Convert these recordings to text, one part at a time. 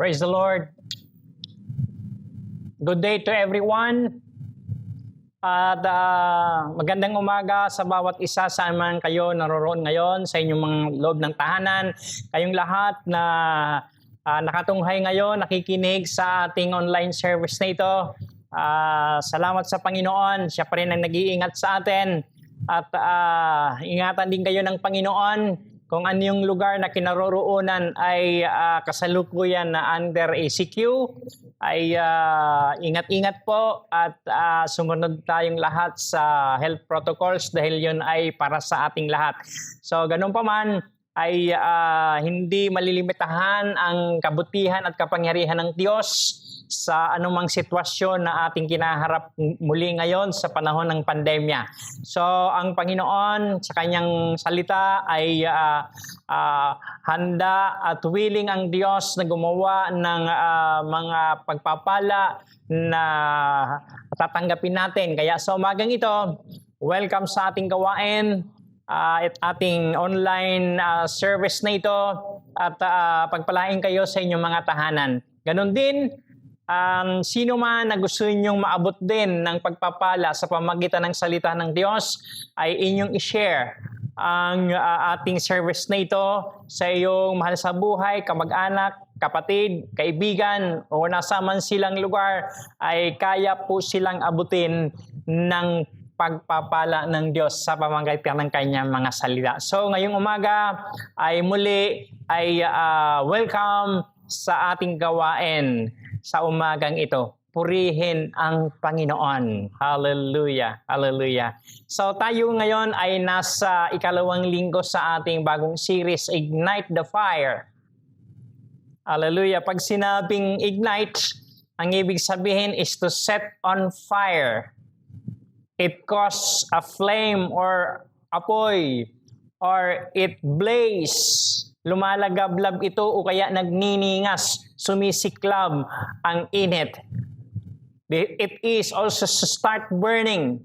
Praise the Lord. Good day to everyone. At magandang umaga sa bawat isa saan man kayo naroroon ngayon sa inyong mga loob ng tahanan. Kayong lahat na nakatunghay ngayon, nakikinig sa ating online service na ito. Salamat sa Panginoon. Siya pa rin ang nag-iingat sa atin. At ingatan din kayo ng Panginoon. Kung ano yung lugar na kinaroroonan ay kasalukuyan na under ACQ, ay ingat-ingat po at sumunod tayong lahat sa health protocols dahil yun ay para sa ating lahat. So ganun pa man ay hindi malilimitahan ang kabutihan at kapangyarihan ng Diyos sa anumang sitwasyon na ating kinaharap muli ngayon sa panahon ng pandemya. So ang Panginoon sa kanyang salita ay handa at willing ang Diyos na gumawa ng mga pagpapala na tatanggapin natin. Kaya sa umagang ito, welcome sa ating gawain at ating online service na ito at pagpalain kayo sa inyong mga tahanan. Ganon din, sino man na gusto ninyong maabot din ng pagpapala sa pamagitan ng salita ng Diyos ay inyong i-share ang ating service na ito sa iyong mahal sa buhay, kamag-anak, kapatid, kaibigan o nasa man silang lugar ay kaya po silang abutin ng pagpapala ng Diyos sa pamamagitan ng kanyang mga salita. So ngayong umaga ay muli ay welcome sa ating gawain sa umagang ito. Purihin ang Panginoon. Hallelujah. Hallelujah. So tayo ngayon ay nasa ikalawang linggo sa ating bagong series, Ignite the Fire. Hallelujah. Pag sinabing ignite, ang ibig sabihin is to set on fire. It causes a flame or apoy or it blaze. Lumalagablab ito o kaya nagniningas, sumisiklab ang init. It is also to start burning.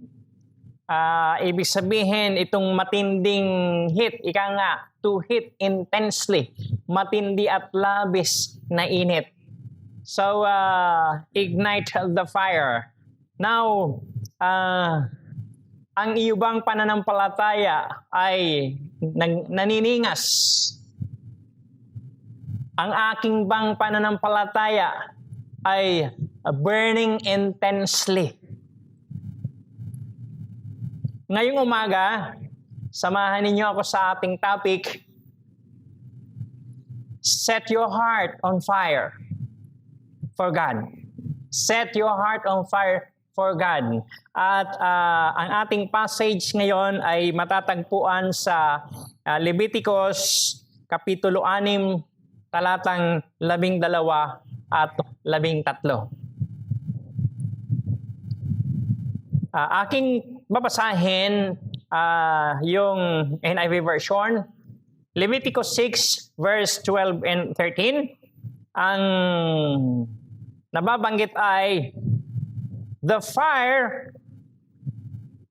Ibig sabihin itong matinding heat, ika nga, to heat intensely, matindi at labis na init. So, ignite the fire. Now, ang iyong pananampalataya ay naniningas. Ang aking bang pananampalataya ay burning intensely. Ngayong umaga, samahan ninyo ako sa ating topic, Set your heart on fire for God. Set your heart on fire for God. At ang ating passage ngayon ay matatagpuan sa Leviticus Kapitulo 6, talatang 12 at 13. Aking babasahin yung NIV version, Leviticus 6 verse 12 and 13. Ang nababanggit ay, the fire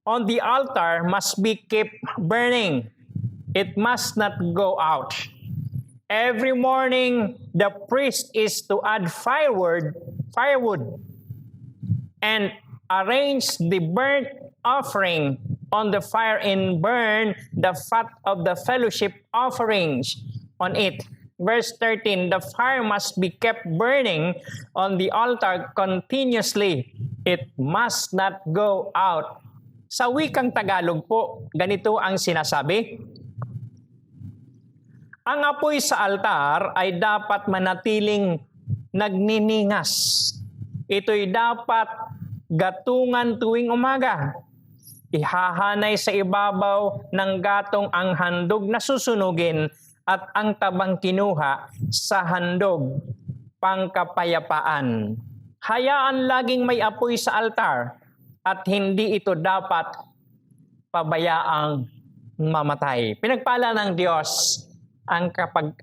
on the altar must be kept burning. It must not go out. Every morning, the priest is to add firewood, and arrange the burnt offering on the fire and burn the fat of the fellowship offerings on it. Verse 13, the fire must be kept burning on the altar continuously. It must not go out. Sa wikang Tagalog po, ganito ang sinasabi. Ang apoy sa altar ay dapat manatiling nagniningas. Ito'y dapat gatungan tuwing umaga. Ihahanay sa ibabaw ng gatong ang handog na susunugin at ang tabang kinuha sa handog pangkapayapaan. Hayaan laging may apoy sa altar at hindi ito dapat pabayaang mamatay. Pinagpala ng Diyos ang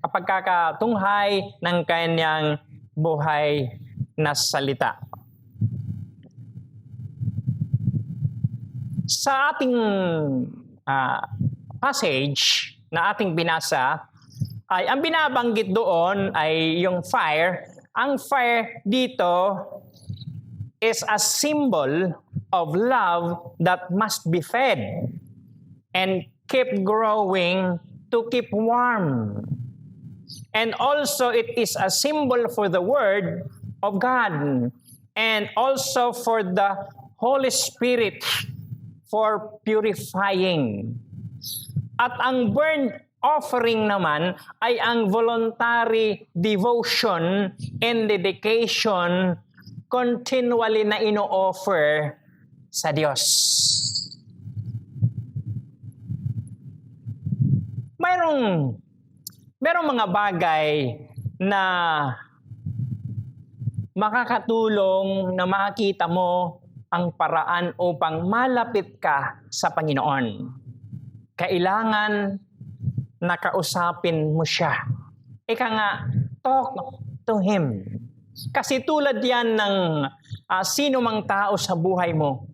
pagkakatunghay ng kanyang buhay na salita. Sa ating passage na ating binasa, ay ang binabanggit doon ay yung fire Ang fire dito is a symbol of love that must be fed and keep growing to keep warm. And also it is a symbol for the Word of God and also for the Holy Spirit for purifying. At ang burnt offering naman ay ang voluntary devotion and dedication continually na ino-offer sa Diyos. Mayroong mga bagay na makakatulong na makita mo ang paraan upang malapit ka sa Panginoon. Kailangan nakausapin mo siya. Ika nga, talk to Him. Kasi tulad yan ng sino mang tao sa buhay mo.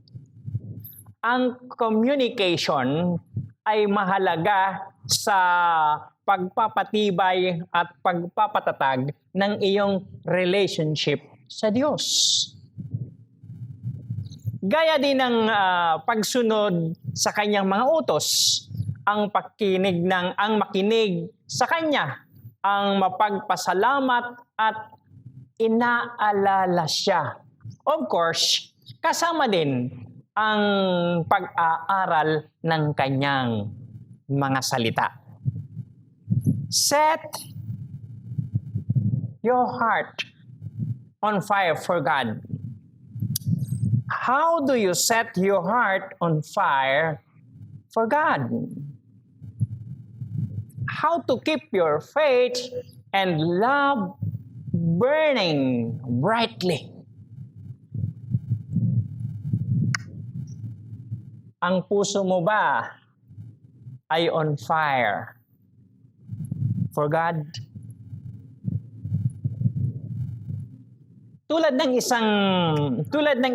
Ang communication ay mahalaga sa pagpapatibay at pagpapatatag ng iyong relationship sa Diyos. Gaya din ng pagsunod sa kanyang mga utos, ang makinig sa kanya, ang mapagpasalamat at inaalala siya. Of course, kasama din ang pag-aaral ng kanyang mga salita. Set your heart on fire for God. How do you set your heart on fire for God? How to keep your faith and love burning brightly? Ang puso mo ba ay on fire for God? Tulad ng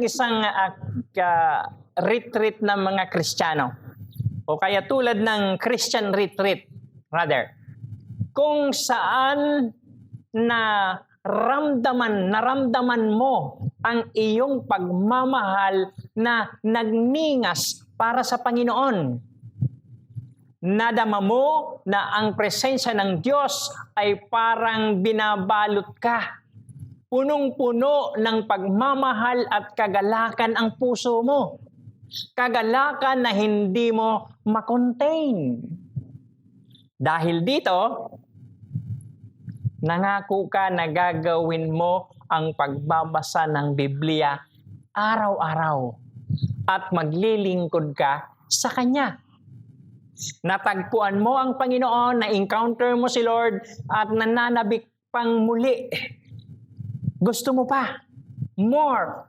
isang retreat ng mga Kristiyano o kaya tulad ng Christian retreat rather, kung saan naramdaman mo ang iyong pagmamahal na nagningas para sa Panginoon. Nadama mo na ang presensya ng Diyos ay parang binabalot ka. Punong-puno ng pagmamahal at kagalakan ang puso mo. Kagalakan na hindi mo makontain. Dahil dito, nangako ka na gagawin mo ang pagbabasa ng Biblia araw-araw at maglilingkod ka sa Kanya. Natagpuan mo ang Panginoon, na-encounter mo si Lord at nananabik pang muli. Gusto mo pa? More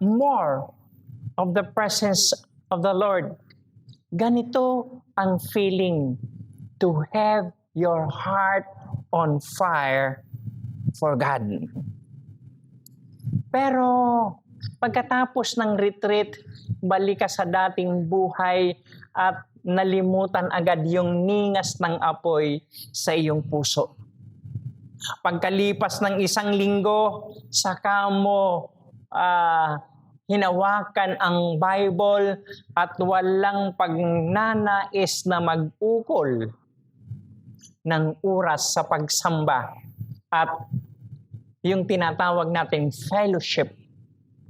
of the presence of the Lord. Ganito ang feeling to have your heart on fire for God. Pero pagkatapos ng retreat, balik ka sa dating buhay at nalimutan agad yung ningas ng apoy sa iyong puso. Pagkalipas ng isang linggo, saka mo hinawakan ang Bible at walang pagnanais na mag-ukol ng oras sa pagsamba at yung tinatawag nating fellowship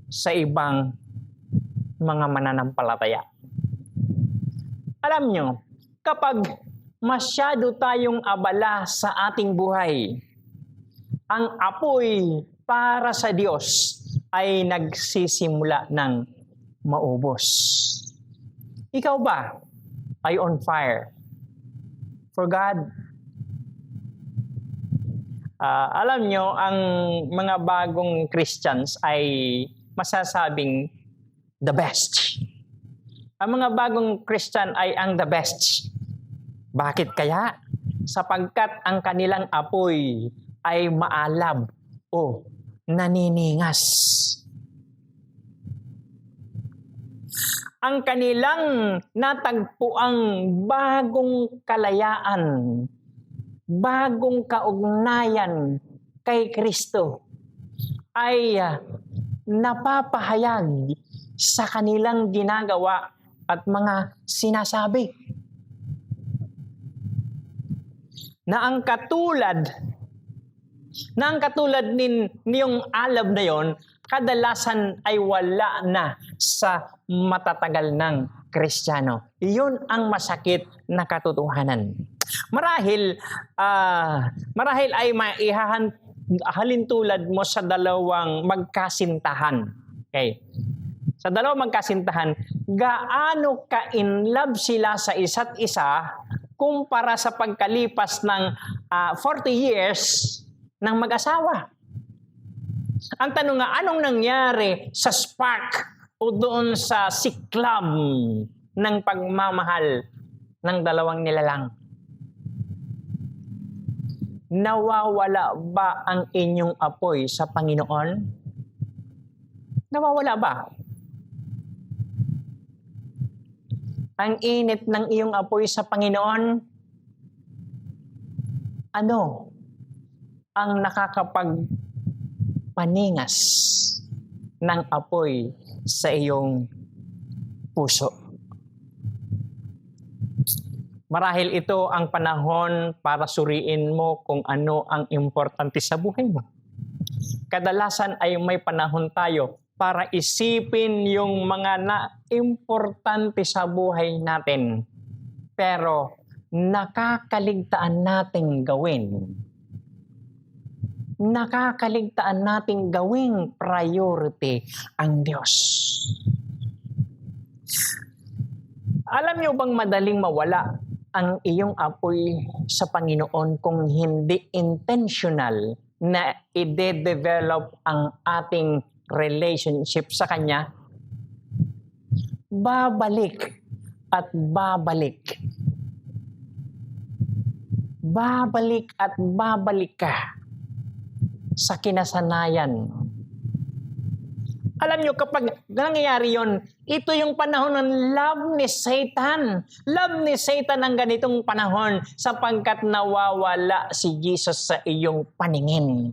sa ibang mga mananampalataya. Alam nyo, kapag masyado tayong abala sa ating buhay, ang apoy para sa Diyos ay nagsisimula ng maubos. Ikaw ba ay on fire for God? Alam nyo, ang mga bagong Christians ay masasabing the best. Ang mga bagong Christian ay ang the best. Bakit kaya? Sapagkat ang kanilang apoy ay maalab o naniningas. Ang kanilang natagpuang bagong kalayaan, bagong kaugnayan kay Kristo ay napapahayag sa kanilang ginagawa at mga sinasabi. Na ang katulad niyong alab na yon, kadalasan ay wala na sa matatagal ng Kristiyano. Iyon ang masakit na katotohanan. Marahil ay maihahalintulad mo sa dalawang magkasintahan. Okay. Sa dalawang magkasintahan, gaano ka-in love sila sa isa't isa kumpara sa pagkalipas ng 40 years ng mag-asawa. Ang tanong nga, anong nangyari sa spark o doon sa siklam ng pagmamahal ng dalawang nilalang? Nawawala ba ang inyong apoy sa Panginoon? Nawawala ba? Ang init ng iyong apoy sa Panginoon? Ano ang nakakapagpaningas ng apoy sa iyong puso? Marahil ito ang panahon para suriin mo kung ano ang importante sa buhay mo. Kadalasan ay may panahon tayo para isipin yung mga importante sa buhay natin. Pero nakakaligtaan nating gawin. Nakakaligtaan nating gawing priority ang Diyos. Alam niyo bang madaling mawala ang iyong apoy sa Panginoon kung hindi intentional na i-develop ang ating relationship sa Kanya? Babalik at babalik. Babalik at babalik ka sa kinasanayan. Alam niyo, kapag nangyayari yon, ito yung panahon ng love ni Satan. Love ni Satan ang ganitong panahon sapagkat nawawala si Jesus sa iyong paningin.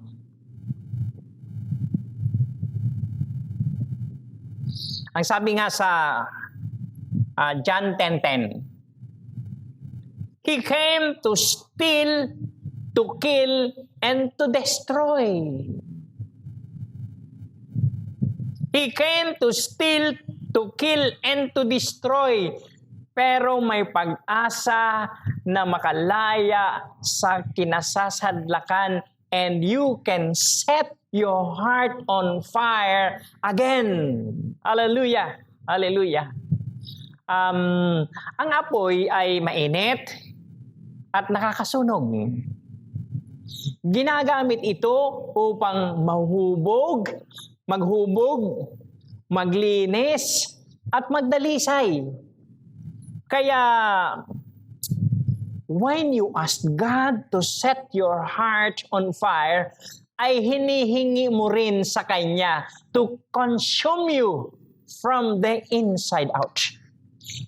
Ang sabi nga sa John 10:10, He came to steal, to kill, and to destroy. He came to steal, to kill, and to destroy. Pero may pag-asa na makalaya sa kinasasadlakan and you can set your heart on fire again. Hallelujah! Hallelujah! Ang apoy ay mainit at nakakasunog. Ginagamit ito upang maghubog, maglinis, at magdalisay. Kaya, when you ask God to set your heart on fire, ay hinihingi mo rin sa Kanya to consume you from the inside out.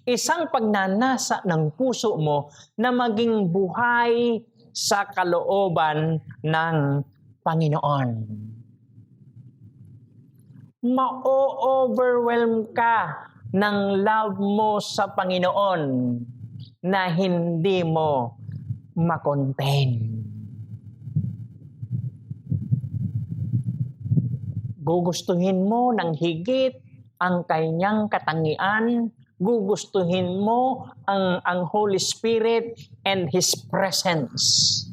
Isang pagnanasa ng puso mo na maging buhay sa kalooban ng Panginoon. Ma-overwhelm ka ng love mo sa Panginoon na hindi mo makontain. Gugustuhin mo ng higit ang kanyang katangian, gugustuhin mo ang Holy Spirit and His presence.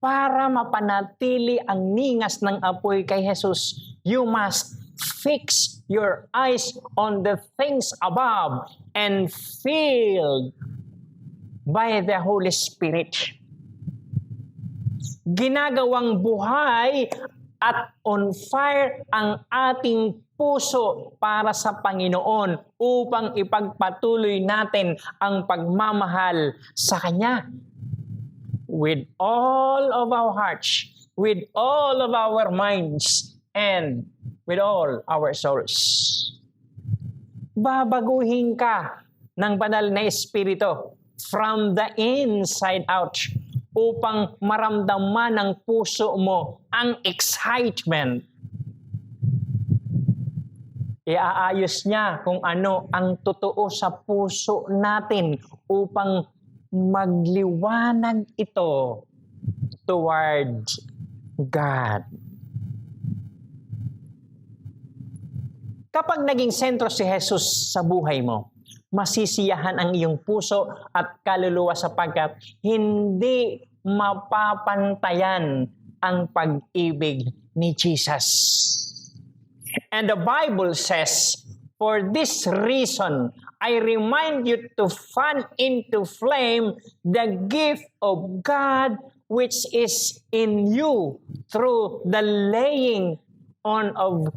Para mapanatili ang ningas ng apoy kay Jesus, you must fix your eyes on the things above and filled by the Holy Spirit. Ginagawang buhay at on fire ang ating puso para sa Panginoon upang ipagpatuloy natin ang pagmamahal sa Kanya. With all of our hearts, with all of our minds, and with all our souls. Babaguhin ka ng banal na Espiritu from the inside out upang maramdaman ng puso mo ang excitement. Iaayos niya kung ano ang totoo sa puso natin upang magliwanag ito towards God. Kapag naging sentro si Jesus sa buhay mo, masisiyahan ang iyong puso at kaluluwa sapagkat hindi mapapantayan ang pag-ibig ni Jesus. And the Bible says, "For this reason, I remind you to fan into flame the gift of God which is in you through the laying on of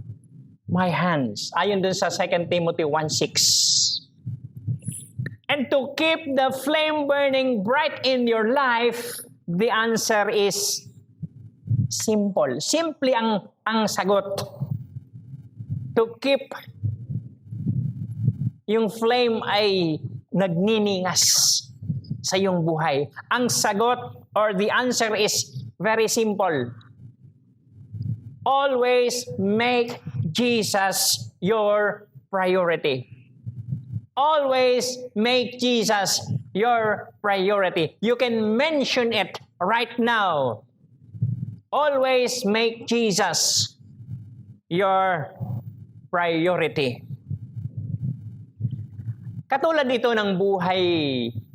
my hands." Ayon dun sa 2 Timothy 1:6. And to keep the flame burning bright in your life, the answer is simple. Simple ang sagot. To keep yung flame ay nagniningas sa iyong buhay. Ang sagot or the answer is very simple. Always make Jesus your priority. Always make Jesus your priority. You can mention it right now. Always make Jesus your priority. Katulad ito ng buhay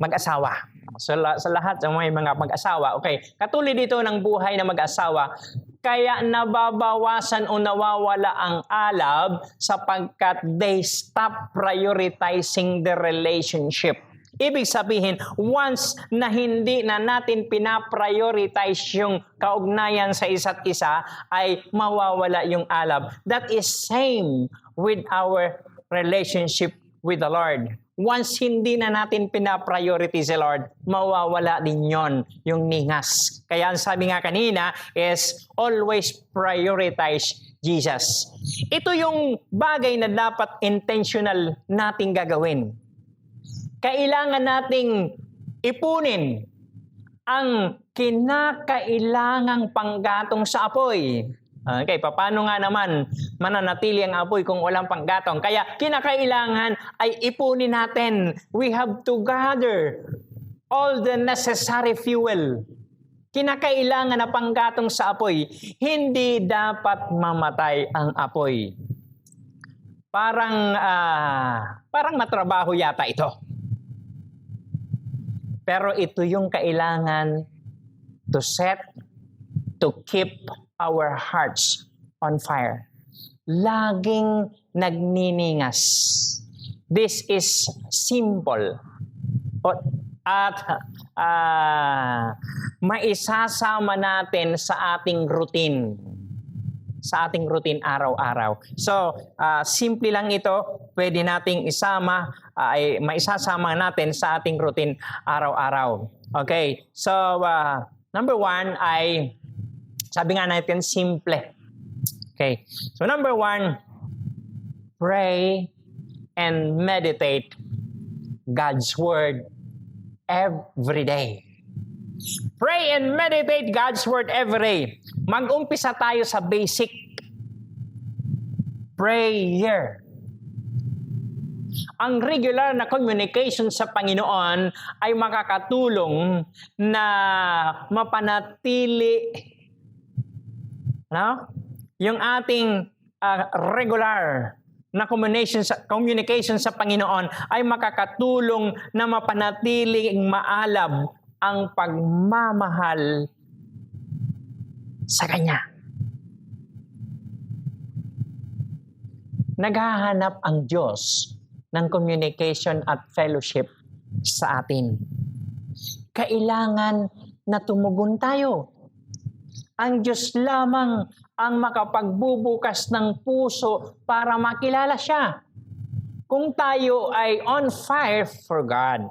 mag-asawa. Sa lahat ng mga mag-asawa, okay. Katulad dito ng buhay na mag-asawa, kaya nababawasan o nawawala ang alab sapagkat they stop prioritizing the relationship. Ibig sabihin, once na hindi na natin pinaprioritize yung kaugnayan sa isa't isa, ay mawawala yung alab. That is same with our relationship with the Lord. Once hindi na natin pinapriority si Lord, mawawala din yon yung ningas. Kaya ang sabi nga kanina is always prioritize Jesus. Ito yung bagay na dapat intentional nating gagawin. Kailangan nating ipunin ang kinakailangang panggatong sa apoy. Okay, paano nga naman mananatili ang apoy kung walang panggatong? Kaya kinakailangan ay ipunin natin. We have to gather all the necessary fuel. Kinakailangan na panggatong sa apoy. Hindi dapat mamatay ang apoy. Parang matrabaho yata ito. Pero ito yung kailangan to keep our hearts on fire. Laging nagniningas. This is simple. At maisasama natin sa ating routine. Sa ating routine araw-araw. So, simple lang ito. Pwede nating maisasama natin sa ating routine araw-araw. Okay. So, number 1 ay, sabi nga natin, simple. Okay. So, number 1, pray and meditate God's Word every day. Pray and meditate God's Word every day. Mag-umpisa tayo sa basic prayer. Ang regular na communication sa Panginoon ay makakatulong na mapanatili yung ating regular na communication sa Panginoon ay makakatulong na mapanatiling maalab ang pagmamahal sa Kanya. Naghahanap ang Diyos ng communication at fellowship sa atin. Kailangan na tumugon tayo. Ang Diyos lamang ang makapagbubukas ng puso para makilala Siya. Kung tayo ay on fire for God,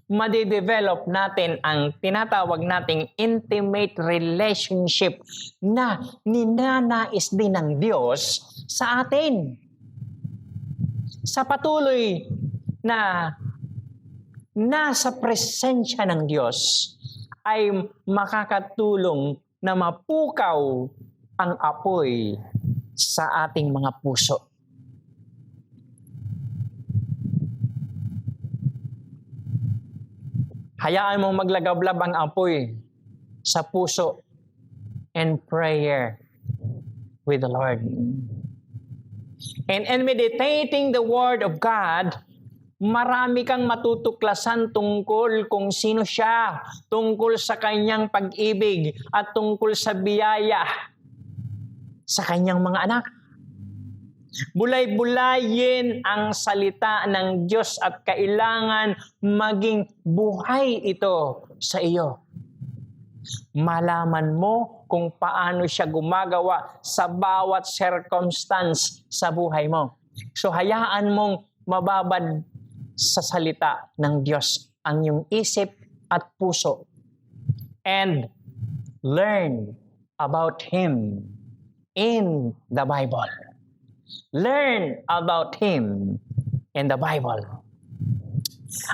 madidevelop natin ang tinatawag nating intimate relationship na ninanais din ng Diyos sa atin. Sa patuloy na nasa presensya ng Diyos ay makakatulong na mapukaw ang apoy sa ating mga puso. Hayaan mong maglagablab ang apoy sa puso and prayer with the Lord. And in meditating the Word of God, marami kang matutuklasan tungkol kung sino siya, tungkol sa kanyang pag-ibig at tungkol sa biyaya sa kanyang mga anak. Bulay-bulayin ang salita ng Diyos at kailangan maging buhay ito sa iyo. Malaman mo kung paano siya gumagawa sa bawat circumstance sa buhay mo. So hayaan mong mababad sa salita ng Diyos ang iyong isip at puso. And learn about Him in the Bible. Learn about Him in the Bible.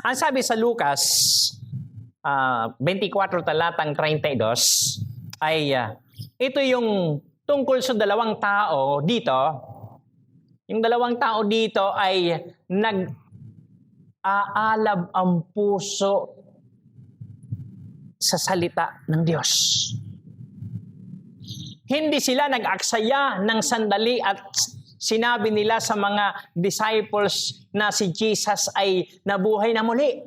Ang sabi sa Lucas 24 talatang 32 ay ito yung tungkol sa dalawang tao dito. Yung dalawang tao dito ay nag-aalab ang puso sa salita ng Diyos. Hindi sila nag-aksaya ng sandali at sinabi nila sa mga disciples na si Jesus ay nabuhay na muli.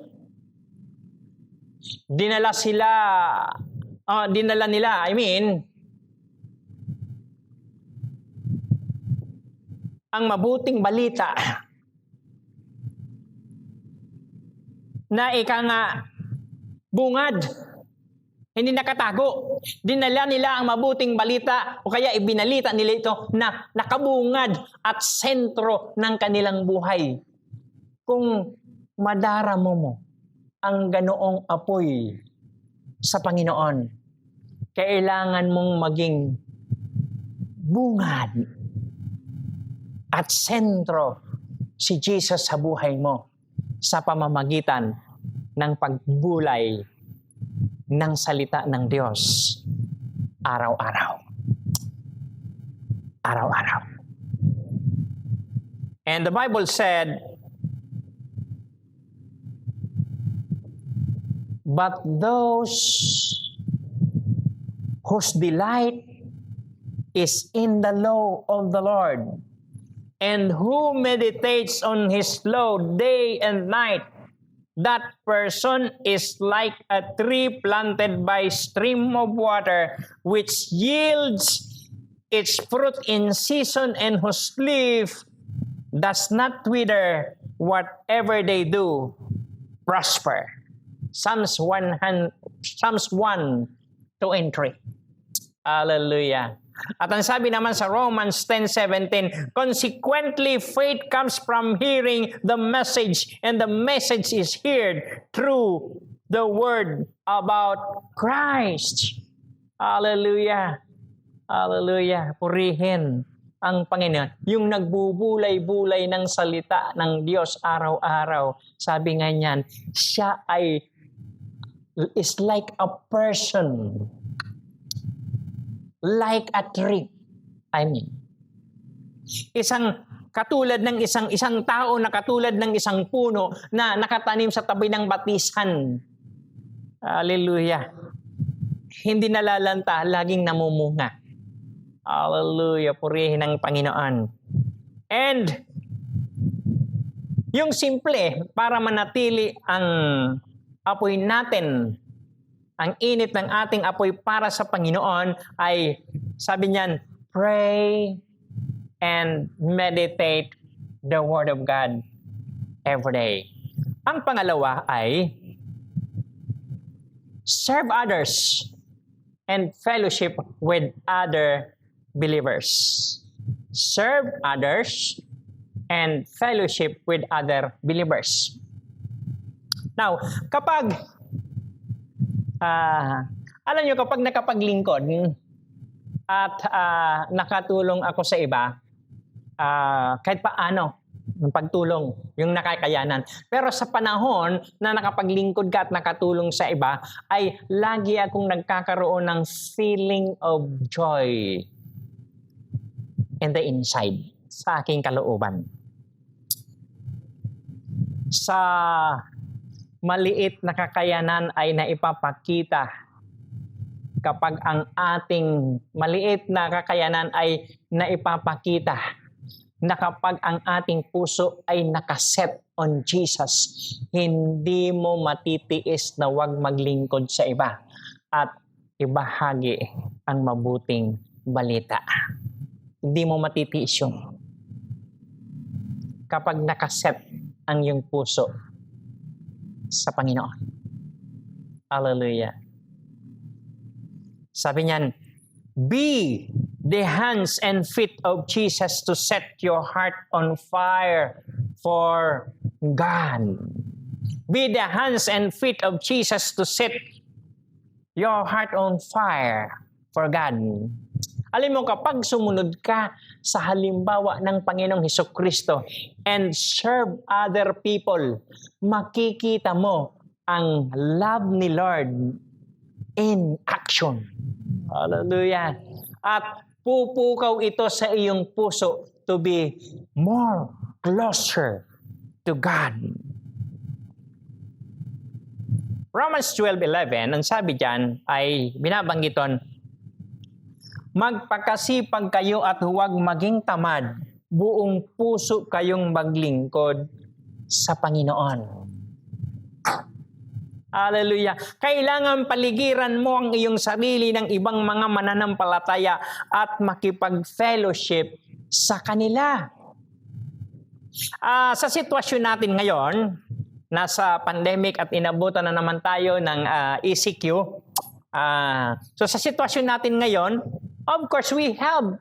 Dinala nila, ang mabuting balita na ika nga bungad, hindi nakatago. Dinala nila ang mabuting balita o kaya ibinalita nila ito na nakabungad at sentro ng kanilang buhay. Kung madaramo mo ang ganoong apoy sa Panginoon, kailangan mong maging bungad at sentro si Jesus sa buhay mo sa pamamagitan ng pagbulay ng salita ng Diyos araw-araw. Araw-araw. And the Bible said, but those whose delight is in the law of the Lord, and who meditates on His law day and night, that person is like a tree planted by stream of water, which yields its fruit in season and whose leaf does not wither. Whatever they do, prosper. Psalms 1, 2 and 3. Hallelujah. At ang sabi naman sa Romans 10:17, consequently, faith comes from hearing the message, and the message is heard through the word about Christ. Hallelujah. Hallelujah. Purihin ang Panginoon. Yung nagbubulay-bulay ng salita ng Diyos araw-araw. Sabi nga niyan, siya ay is like a person. Like a tree. Isang katulad ng isang tao na katulad ng isang puno na nakatanim sa tabi ng batisan. Hallelujah. Hindi nalalanta, laging namumunga. Hallelujah. Purihin ang Panginoon. And yung simple, para manatili ang apoy natin, ang init ng ating apoy para sa Panginoon ay, sabi niyan, pray and meditate the Word of God every day. Ang pangalawa ay serve others and fellowship with other believers. Serve others and fellowship with other believers. Now, kapag alam nyo, kapag nakapaglingkod at nakatulong ako sa iba, kahit paano, Yung pagtulong, yung nakakayanan. Pero sa panahon na nakapaglingkod ka at nakatulong sa iba, ay lagi akong nagkakaroon ng feeling of joy in the inside, sa aking kalooban. Sa maliit na kakayanan ay naipapakita kapag ang ating maliit na kakayanan ay naipapakita na kapag ang ating puso ay nakaset on Jesus, hindi mo matitiis na wag maglingkod sa iba at ibahagi ang mabuting balita. Hindi mo matitiis yun. Kapag nakaset ang iyong puso sa Panginoon. Hallelujah. Sabi niyan, be the hands and feet of Jesus to set your heart on fire for God. Be the hands and feet of Jesus to set your heart on fire for God. Alam mo, kapag sumunod ka sa halimbawa ng Panginoong Hesukristo and serve other people, makikita mo ang love ni Lord in action. Hallelujah. At pupukaw ito sa iyong puso to be more closer to God. Romans 12:11, ang sabi diyan ay binabanggiton, magpakasipag kayo at huwag maging tamad, buong puso kayong maglingkod sa Panginoon. Hallelujah. Kailangan paligiran mo ang iyong sarili ng ibang mga mananampalataya at makipag-fellowship sa kanila. Sa sitwasyon natin ngayon, nasa pandemic at inabutan na naman tayo ng ECQ. So sa sitwasyon natin ngayon, of course we have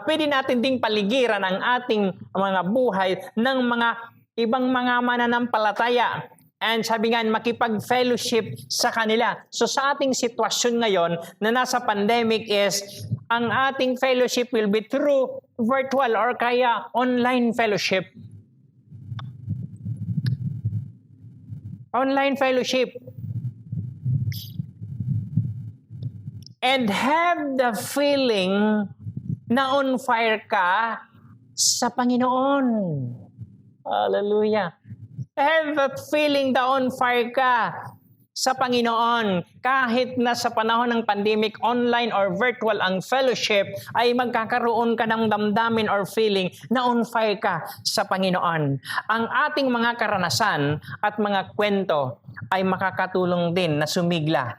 pwede natin ding paligiran ang ating mga buhay ng mga ibang mga mananampalataya. And sabi nga, makipag-fellowship sa kanila. So sa ating sitwasyon ngayon na nasa pandemic is, ang ating fellowship will be through virtual or kaya online fellowship. Online fellowship. And have the feeling na on fire ka sa Panginoon. Hallelujah. Have that feeling na on fire ka sa Panginoon. Kahit na sa panahon ng pandemic, online or virtual ang fellowship, ay magkakaroon ka ng damdamin or feeling na on fire ka sa Panginoon. Ang ating mga karanasan at mga kwento ay makakatulong din na sumigla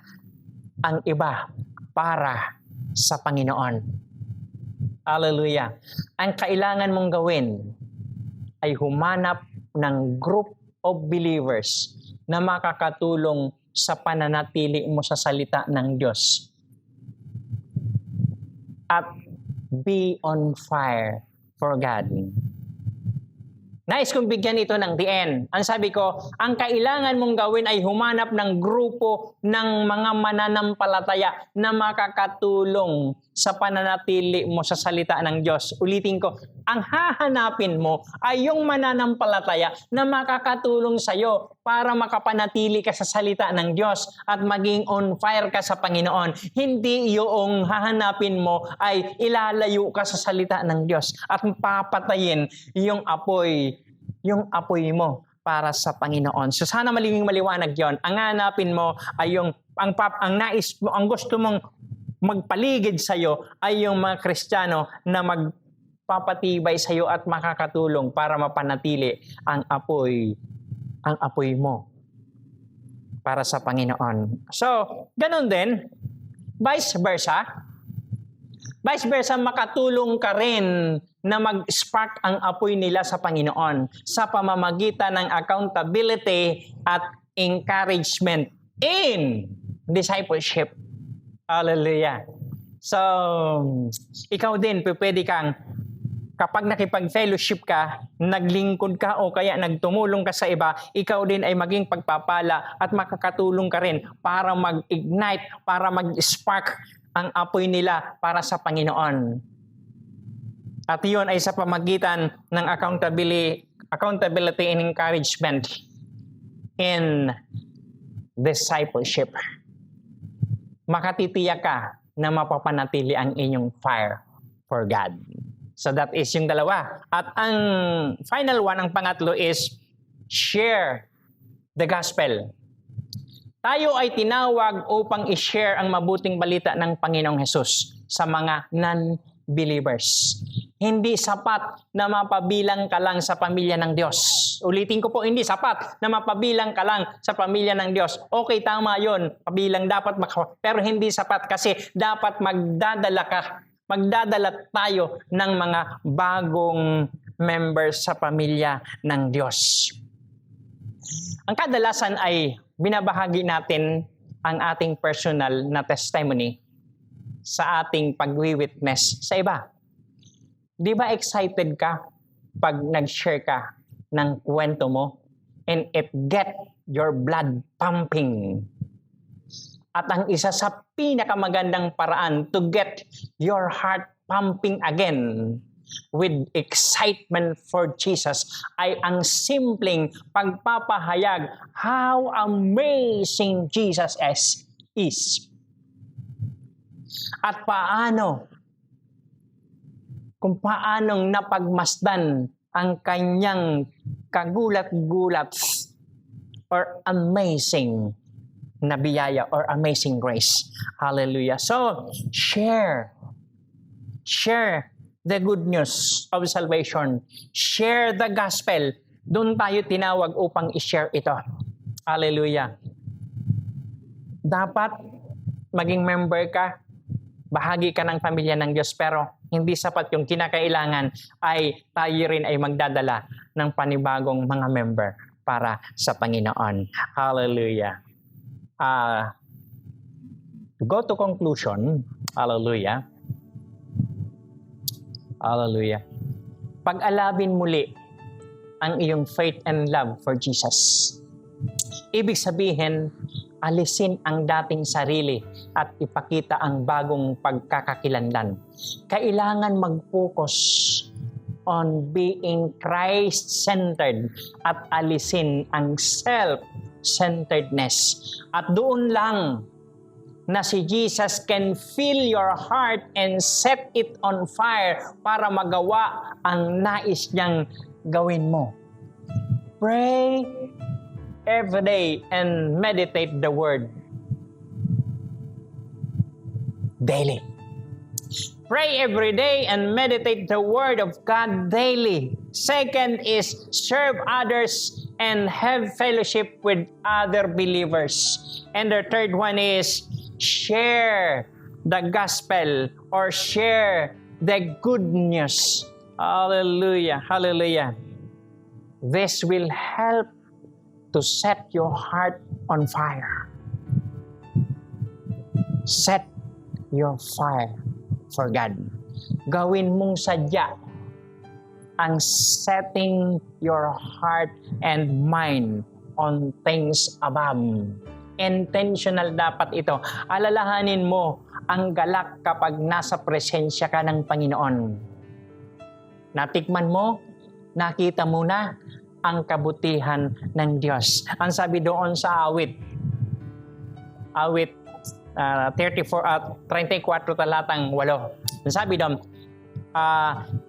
ang iba para sa Panginoon. Hallelujah. Ang kailangan mong gawin ay humanap ng group of believers na makakatulong sa pananatili mo sa salita ng Diyos. At be on fire for God. Nais kong bigyan ito ng the end. Ang sabi ko, ang kailangan mong gawin ay humanap ng grupo ng mga mananampalataya na makakatulong sa pananatili mo sa salita ng Diyos. Ulitin ko, ang hahanapin mo ay yung mananampalataya na makakatulong sa iyo para makapanatili ka sa salita ng Diyos at maging on fire ka sa Panginoon. Hindi yung hahanapin mo ay ilalayo ka sa salita ng Diyos at papatayin yung apoy mo para sa Panginoon. So sana maliging maliwanag yon. Ang hanapin mo ay yung ang nais mo, ang gusto mong magpaligid sa iyo ay yung mga Kristiyano na magpapatibay sa iyo at makakatulong para mapanatili ang apoy mo para sa Panginoon. So, ganun din, vice versa, makatulong ka rin na mag-spark ang apoy nila sa Panginoon sa pamamagitan ng accountability at encouragement in discipleship. Hallelujah. So, ikaw din, pwede kang, kapag nakipag-fellowship ka, naglingkod ka o kaya nagtumulong ka sa iba, ikaw din ay maging pagpapala at makakatulong ka rin para mag-ignite, para mag-spark ang apoy nila para sa Panginoon. At yun ay sa pamagitan ng accountability and encouragement in discipleship. Makatitiyak ka na mapapanatili ang inyong fire for God. So that is yung dalawa. At ang final one, ang pangatlo is share the gospel. Tayo ay tinawag upang i-share ang mabuting balita ng Panginoong Hesus sa mga non-believers. Hindi sapat na mapabilang ka lang sa pamilya ng Diyos. Ulitin ko po, hindi sapat na mapabilang ka lang sa pamilya ng Diyos. Okay, tama yun. Pabilang dapat pero hindi sapat kasi dapat magdadala tayo ng mga bagong members sa pamilya ng Diyos. Ang kadalasan ay binabahagi natin ang ating personal na testimony sa ating pag-witness sa iba. Di ba excited ka pag nag-share ka ng kwento mo and it get your blood pumping? At ang isa sa pinakamagandang paraan to get your heart pumping again with excitement for Jesus ay ang simpleng pagpapahayag how amazing Jesus is. At kung paanong napagmasdan ang kanyang kagulat-gulat or amazing na biyaya or amazing grace. Hallelujah. So, share the good news of salvation. Share the gospel. Doon tayo tinawag upang i-share ito. Hallelujah. Dapat maging member ka, bahagi ka ng pamilya ng Diyos, pero hindi sapat yung kinakailangan ay tayo rin ay magdadala ng panibagong mga member para sa Panginoon. Hallelujah. To go to conclusion, hallelujah. Hallelujah. Pag-alabin muli ang iyong faith and love for Jesus. Ibig sabihin, alisin ang dating sarili at ipakita ang bagong pagkakakilanlan. Kailangan mag-focus on being Christ-centered at alisin ang self-centeredness. At doon lang na si Jesus can fill your heart and set it on fire para magawa ang nais niyang gawin mo. Pray every day and meditate the Word daily. Pray every day and meditate the Word of God daily. Second is serve others and have fellowship with other believers. And the third one is share the gospel or share the good news. Hallelujah. Hallelujah. This will help to set your heart on fire. Set your fire for God. Gawin mong sadya ang setting your heart and mind on things above. Intentional dapat ito. Alalahanin mo ang galak kapag nasa presensya ka ng Panginoon. Natikman mo, nakita mo na ang kabutihan ng Diyos. Ang sabi doon sa awit 34 talatang 8. Ang sabi doon,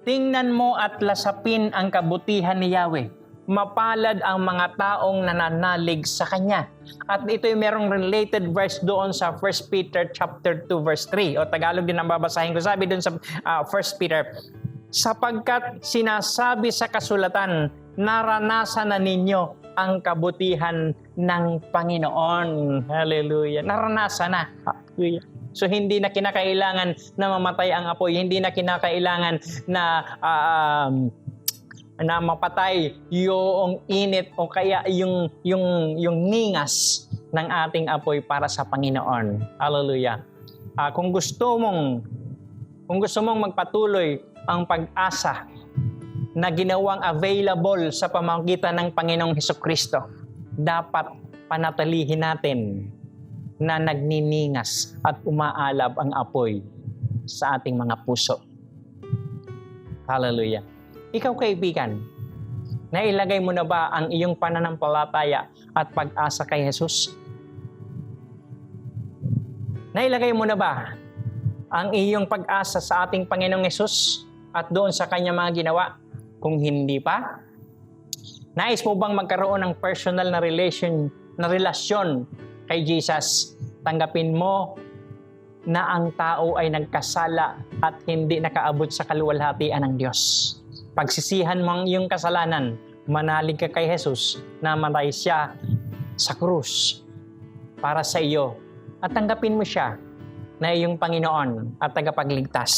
tingnan mo at lasapin ang kabutihan ni Yahweh. Mapalad ang mga taong nananalig sa Kanya. At ito'y merong related verse doon sa 1 Peter chapter 2 verse 3. O Tagalog din ang babasahin ko. Sabi doon sa 1 Peter, sapagkat sinasabi sa kasulatan, naranasan na ninyo ang kabutihan ng Panginoon. Hallelujah. Naranasan na. Hallelujah. So hindi na kinakailangan na mamatay ang apoy, hindi na kinakailangan na mapatay yung init o kaya yung ningas ng ating apoy para sa Panginoon. Hallelujah. Kung gusto mong magpatuloy ang pag-asa na ginawang available sa pamamagitan ng Panginoong Hesukristo, dapat panatilihin natin na nagniningas at umaalab ang apoy sa ating mga puso. Hallelujah. Ikaw kaibigan, nailagay mo na ba ang iyong pananampalataya at pag-asa kay Jesus? Nailagay mo na ba ang iyong pag-asa sa ating Panginoong Jesus at doon sa Kanyang mga ginawa? Kung hindi pa, nais mo bang magkaroon ng personal na relasyon kay Jesus? Tanggapin mo na ang tao ay nagkasala at hindi nakaabot sa kaluwalhatian ng Diyos. Pagsisihan mo ang iyong kasalanan, manalig ka kay Jesus na matay siya sa krus para sa iyo at tanggapin mo siya na iyong Panginoon at tagapagligtas.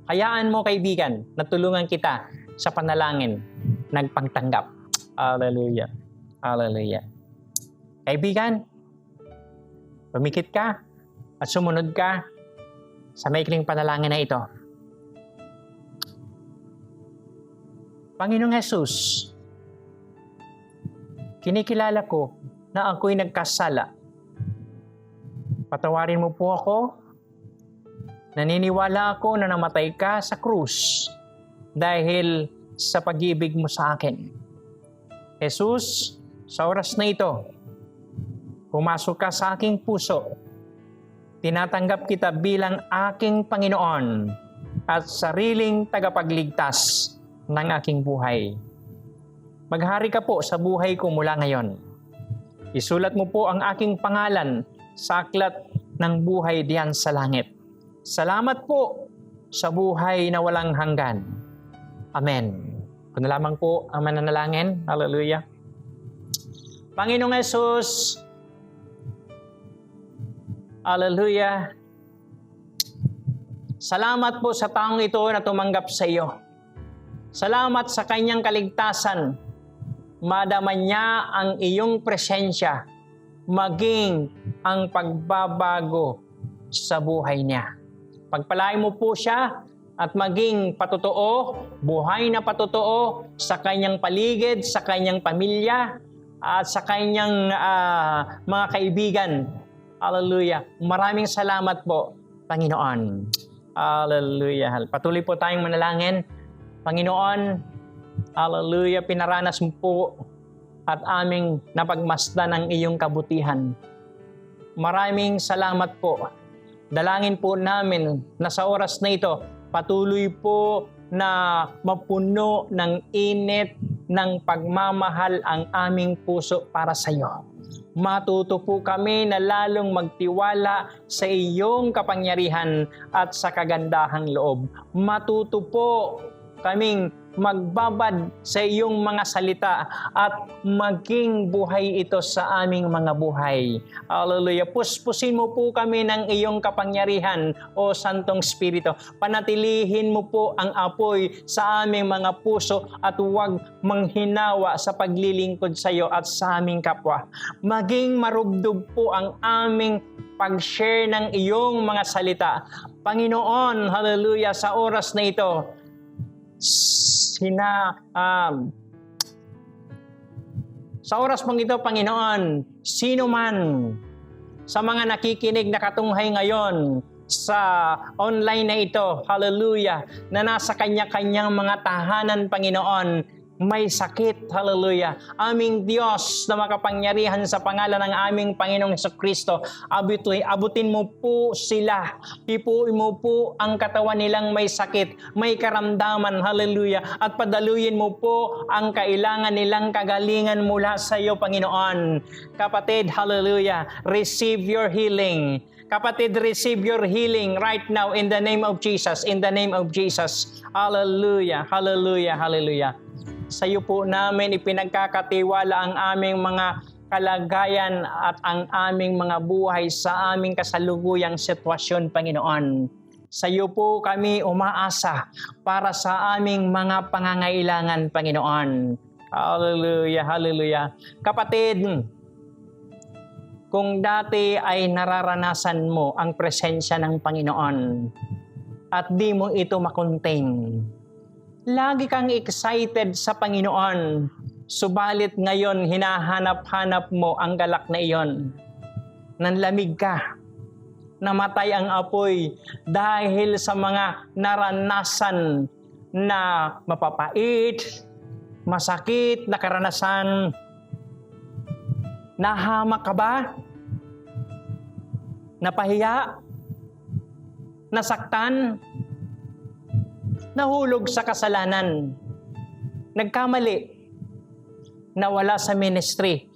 Hayaan mo kaibigan na tulungan kita sa panalangin nagpagtanggap. Hallelujah. Hallelujah. Kaibigan, pumikit ka at sumunod ka sa maikling panalangin na ito. Panginoong Jesus, kinikilala ko na ako'y nagkasala. Patawarin mo po ako. Naniniwala ako na namatay ka sa krus dahil sa pag-ibig mo sa akin. Jesus, sa oras na ito, pumasok ka sa aking puso. Tinatanggap kita bilang aking Panginoon at sariling tagapagligtas ng aking buhay. Maghari ka po sa buhay ko mula ngayon. Isulat mo po ang aking pangalan sa aklat ng buhay diyan sa langit. Salamat po sa buhay na walang hanggan. Amen. Kung na lamang po ang mananalangin. Hallelujah. Panginoong Jesus, hallelujah. Salamat po sa taong ito na tumanggap sa iyo. Salamat sa kanyang kaligtasan. Madama niya ang iyong presensya, maging ang pagbabago sa buhay niya. Pagpalain mo po siya at maging patotoo, buhay na patotoo sa kanyang paligid, sa kanyang pamilya, at sa kanyang mga kaibigan. Hallelujah. Maraming salamat po, Panginoon. Hallelujah. Patuloy po tayong manalangin. Panginoon, hallelujah, pinaranas mo po at aming napagmasdan ang iyong kabutihan. Maraming salamat po. Dalangin po namin na sa oras na ito, patuloy po na mapuno ng init ng pagmamahal ang aming puso para sa iyo. Matuto po kami na lalong magtiwala sa iyong kapangyarihan at sa kagandahang loob. Matuto po kaming magbabad sa iyong mga salita at maging buhay ito sa aming mga buhay. Hallelujah. Puspusin mo po kami ng iyong kapangyarihan, O Santong Espiritu. Panatilihin mo po ang apoy sa aming mga puso at huwag manghinawa sa paglilingkod sa iyo at sa aming kapwa. Maging marubdob po ang aming pag-share ng iyong mga salita. Panginoon, hallelujah, sa oras na ito, sa oras mong ito, Panginoon, sino man sa mga nakikinig na katunghay ngayon sa online na ito, hallelujah, na nasa kanya-kanyang mga tahanan, Panginoon, may sakit, hallelujah. Aming Diyos na makapangyarihan sa pangalan ng aming Panginoong Jesucristo, abutin mo po sila. Ipuin mo po ang katawan nilang may sakit, may karamdaman, hallelujah. At padaluyin mo po ang kailangan nilang kagalingan mula sa iyo, Panginoon. Kapatid, hallelujah, receive your healing. Kapatid, receive your healing right now in the name of Jesus, in the name of Jesus. Hallelujah, hallelujah, hallelujah. Sa iyo po namin ipinagkakatiwala ang aming mga kalagayan at ang aming mga buhay sa aming kasalukuyang sitwasyon, Panginoon. Sa iyo po kami umaasa para sa aming mga pangangailangan, Panginoon. Hallelujah, hallelujah. Kapatid, kung dati ay nararanasan mo ang presensya ng Panginoon at di mo ito makontain, lagi kang excited sa Panginoon, subalit ngayon hinahanap-hanap mo ang galak na iyon. Nanlamig ka, namatay ang apoy dahil sa mga naranasan na mapapait, masakit na karanasan? Nahamak ka ba? Napahiya? Nasaktan? Nahulog sa kasalanan? Nagkamali? Nawala sa ministry?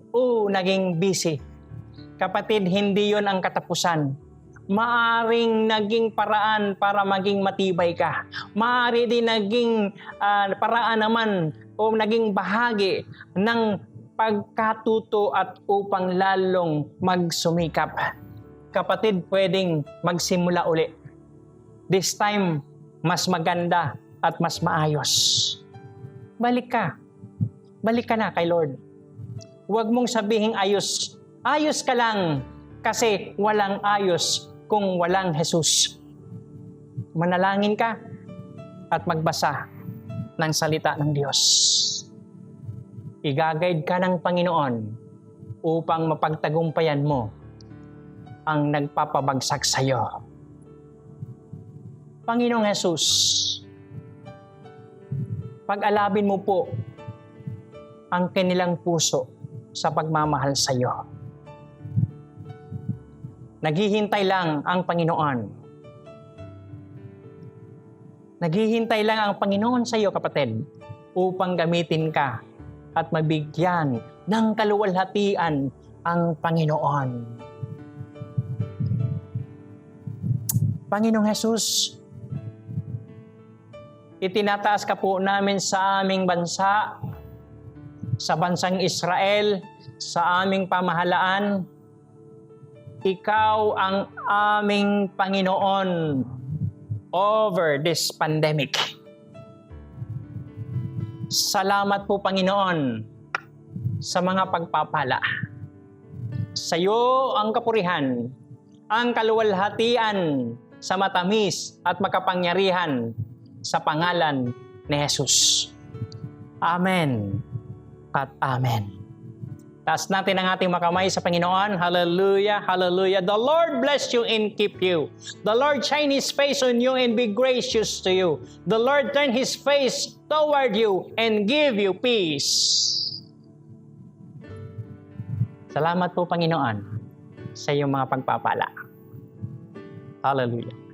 O naging busy? Kapatid, hindi yon ang katapusan. Maaring naging paraan para maging matibay ka. Maari din naging paraan naman o naging bahagi ng pagkatuto at upang lalong magsumikap. Kapatid, pwedeng magsimula uli. This time, mas maganda at mas maayos. Balik ka. Balik ka na kay Lord. Huwag mong sabihing ayos. Ayos ka lang kasi walang ayos kung walang Jesus. Manalangin ka at magbasa ng salita ng Diyos. Igagayad ka ng Panginoon upang mapagtagumpayan mo ang nagpapabagsak sa iyo. Panginoong Jesus, pag-alabin mo po ang kanilang puso sa pagmamahal sa iyo. Naghihintay lang ang Panginoon. Naghihintay lang ang Panginoon sa iyo, kapatid, upang gamitin ka at mabigyan ng kaluwalhatian ang Panginoon. Panginoong Jesus, itinataas ka po namin sa aming bansa, sa bansang Israel, sa aming pamahalaan. Ikaw ang aming Panginoon over this pandemic. Salamat po, Panginoon, sa mga pagpapala. Sa iyo ang kapurihan, ang kaluwalhatian sa matamis at makapangyarihan sa pangalan ni Jesus. Amen at amen. Taas natin ang ating makamay sa Panginoon. Hallelujah, hallelujah. The Lord bless you and keep you. The Lord shine His face on you and be gracious to you. The Lord turn His face toward you and give you peace. Salamat po, Panginoon, sa iyong mga pagpapala. Hallelujah.